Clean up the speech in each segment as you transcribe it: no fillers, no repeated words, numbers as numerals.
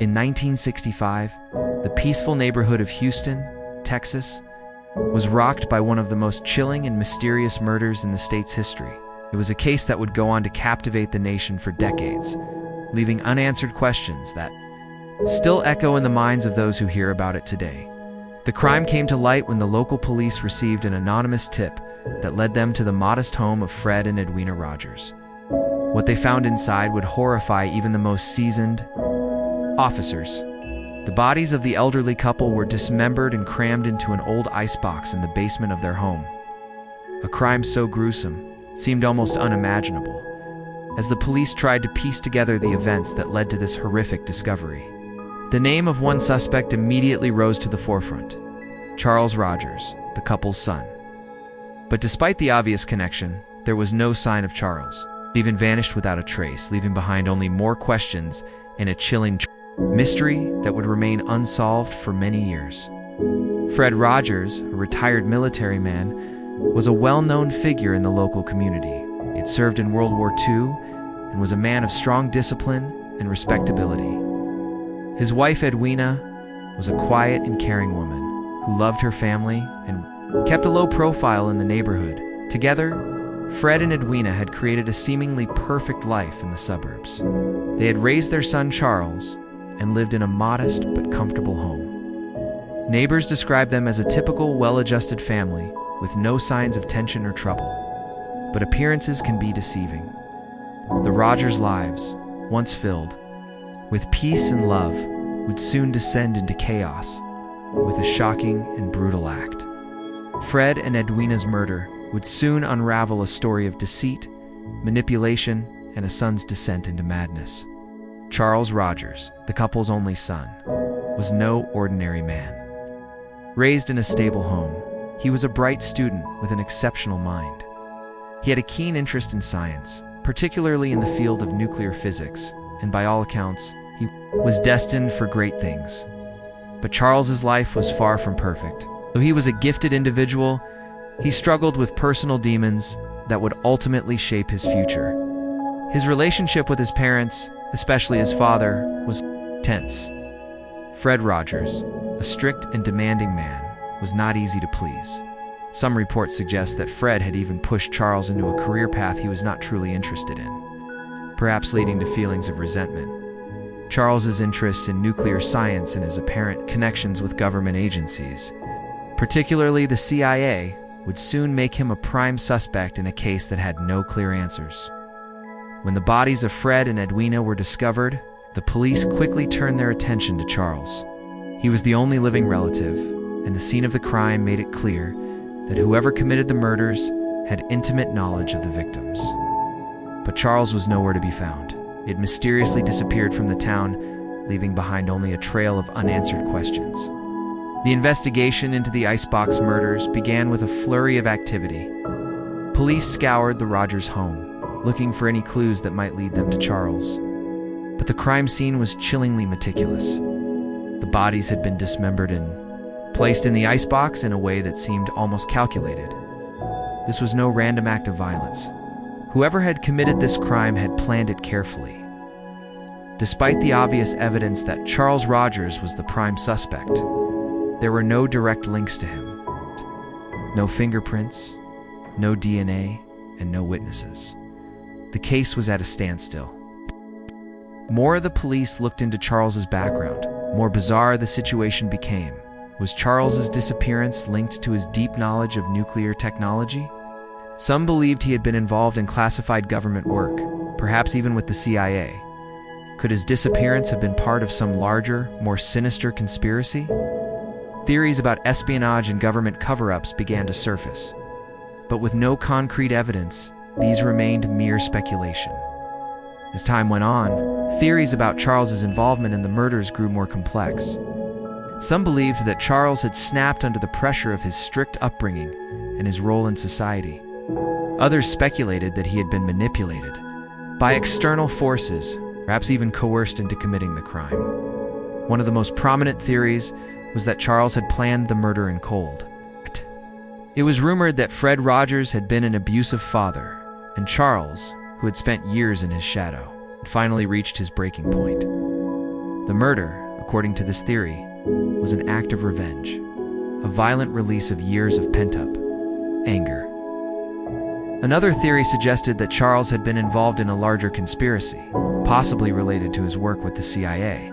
In 1965, the peaceful neighborhood of Houston, Texas, was rocked by one of the most chilling and mysterious murders in the state's history. It was a case that would go on to captivate the nation for decades, leaving unanswered questions that still echo in the minds of those who hear about it today. The crime came to light when the local police received an anonymous tip that led them to the modest home of Fred and Edwina Rogers. What they found inside would horrify even the most seasoned officers. The bodies of the elderly couple were dismembered and crammed into an old icebox in the basement of their home. A crime so gruesome it seemed almost unimaginable, as the police tried to piece together the events that led to this horrific discovery. The name of one suspect immediately rose to the forefront: Charles Rogers, the couple's son. But despite the obvious connection, there was no sign of Charles. He even vanished without a trace, leaving behind only more questions and a chilling mystery that would remain unsolved for many years. Fred Rogers, a retired military man, was a well-known figure in the local community. He had served in World War II and was a man of strong discipline and respectability. His wife, Edwina, was a quiet and caring woman who loved her family and kept a low profile in the neighborhood. Together, Fred and Edwina had created a seemingly perfect life in the suburbs. They had raised their son Charles and lived in a modest but comfortable home. Neighbors described them as a typical, well-adjusted family with no signs of tension or trouble. But appearances can be deceiving. The Rogers' lives, once filled with peace and love, would soon descend into chaos with a shocking and brutal act. Fred and Edwina's murder would soon unravel a story of deceit, manipulation, and a son's descent into madness. Charles Rogers, the couple's only son, was no ordinary man. Raised in a stable home, he was a bright student with an exceptional mind. He had a keen interest in science, particularly in the field of nuclear physics, and by all accounts, he was destined for great things. But Charles's life was far from perfect. Though he was a gifted individual, he struggled with personal demons that would ultimately shape his future. His relationship with his parents, especially his father, was tense. Fred Rogers, a strict and demanding man, was not easy to please. Some reports suggest that Fred had even pushed Charles into a career path he was not truly interested in, perhaps leading to feelings of resentment. Charles's interests in nuclear science and his apparent connections with government agencies, particularly the CIA, would soon make him a prime suspect in a case that had no clear answers. When the bodies of Fred and Edwina were discovered, the police quickly turned their attention to Charles. He was the only living relative, and the scene of the crime made it clear that whoever committed the murders had intimate knowledge of the victims. But Charles was nowhere to be found. He had mysteriously disappeared from the town, leaving behind only a trail of unanswered questions. The investigation into the Icebox murders began with a flurry of activity. Police scoured the Rogers home, looking for any clues that might lead them to Charles. But the crime scene was chillingly meticulous. The bodies had been dismembered and placed in the icebox in a way that seemed almost calculated. This was no random act of violence. Whoever had committed this crime had planned it carefully. Despite the obvious evidence that Charles Rogers was the prime suspect, there were no direct links to him. No fingerprints, no DNA, and no witnesses. The case was at a standstill. More the police looked into Charles's background, more bizarre the situation became. Was Charles's disappearance linked to his deep knowledge of nuclear technology? Some believed he had been involved in classified government work, perhaps even with the CIA. Could his disappearance have been part of some larger, more sinister conspiracy? Theories about espionage and government cover-ups began to surface. But with no concrete evidence, these remained mere speculation. As time went on, theories about Charles's involvement in the murders grew more complex. Some believed that Charles had snapped under the pressure of his strict upbringing and his role in society. Others speculated that he had been manipulated by external forces, perhaps even coerced into committing the crime. One of the most prominent theories was that Charles had planned the murder in cold. It was rumored that Fred Rogers had been an abusive father, and Charles, who had spent years in his shadow, had finally reached his breaking point. The murder, according to this theory, was an act of revenge, a violent release of years of pent-up anger. Another theory suggested that Charles had been involved in a larger conspiracy, possibly related to his work with the CIA.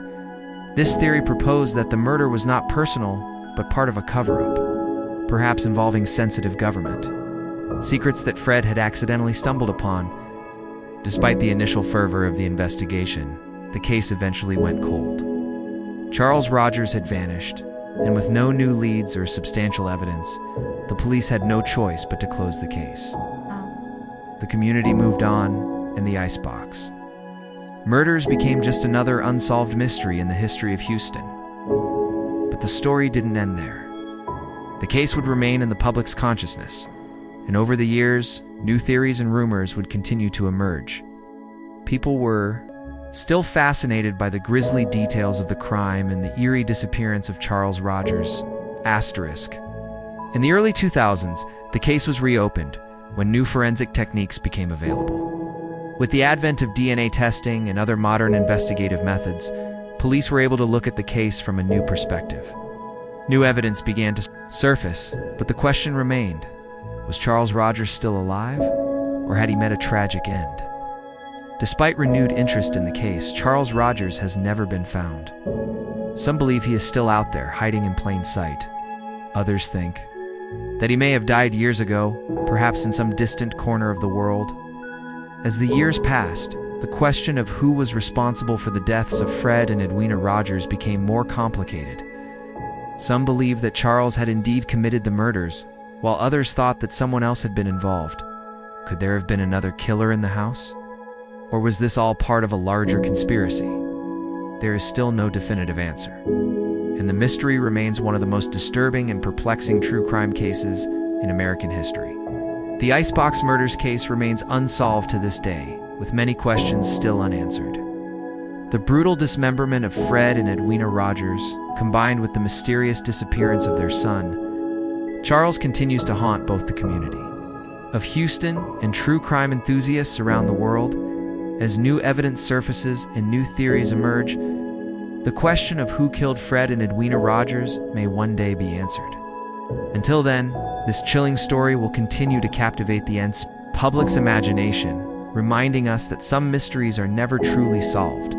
This theory proposed that the murder was not personal, but part of a cover-up, perhaps involving sensitive government secrets that Fred had accidentally stumbled upon. Despite the initial fervor of the investigation, the case eventually went cold. Charles Rogers had vanished, and with no new leads or substantial evidence, the police had no choice but to close the case. The community moved on, and the Icebox Murders became just another unsolved mystery in the history of Houston. But the story didn't end there. The case would remain in the public's consciousness, and over the years, new theories and rumors would continue to emerge. People were still fascinated by the grisly details of the crime and the eerie disappearance of Charles Rogers. In the early 2000s, the case was reopened when new forensic techniques became available. With the advent of DNA testing and other modern investigative methods, police were able to look at the case from a new perspective. New evidence began to surface, but the question remained: was Charles Rogers still alive, or had he met a tragic end? Despite renewed interest in the case, Charles Rogers has never been found. Some believe he is still out there, hiding in plain sight. Others think that he may have died years ago, perhaps in some distant corner of the world. As the years passed, the question of who was responsible for the deaths of Fred and Edwina Rogers became more complicated. Some believed that Charles had indeed committed the murders, while others thought that someone else had been involved. Could there have been another killer in the house? Or was this all part of a larger conspiracy? There is still no definitive answer, and the mystery remains one of the most disturbing and perplexing true crime cases in American history. The Icebox Murders case remains unsolved to this day, with many questions still unanswered. The brutal dismemberment of Fred and Edwina Rogers, combined with the mysterious disappearance of their son, Charles, continues to haunt both the community of Houston and true crime enthusiasts around the world. As new evidence surfaces and new theories emerge, the question of who killed Fred and Edwina Rogers may one day be answered. Until then, this chilling story will continue to captivate the public's imagination, reminding us that some mysteries are never truly solved.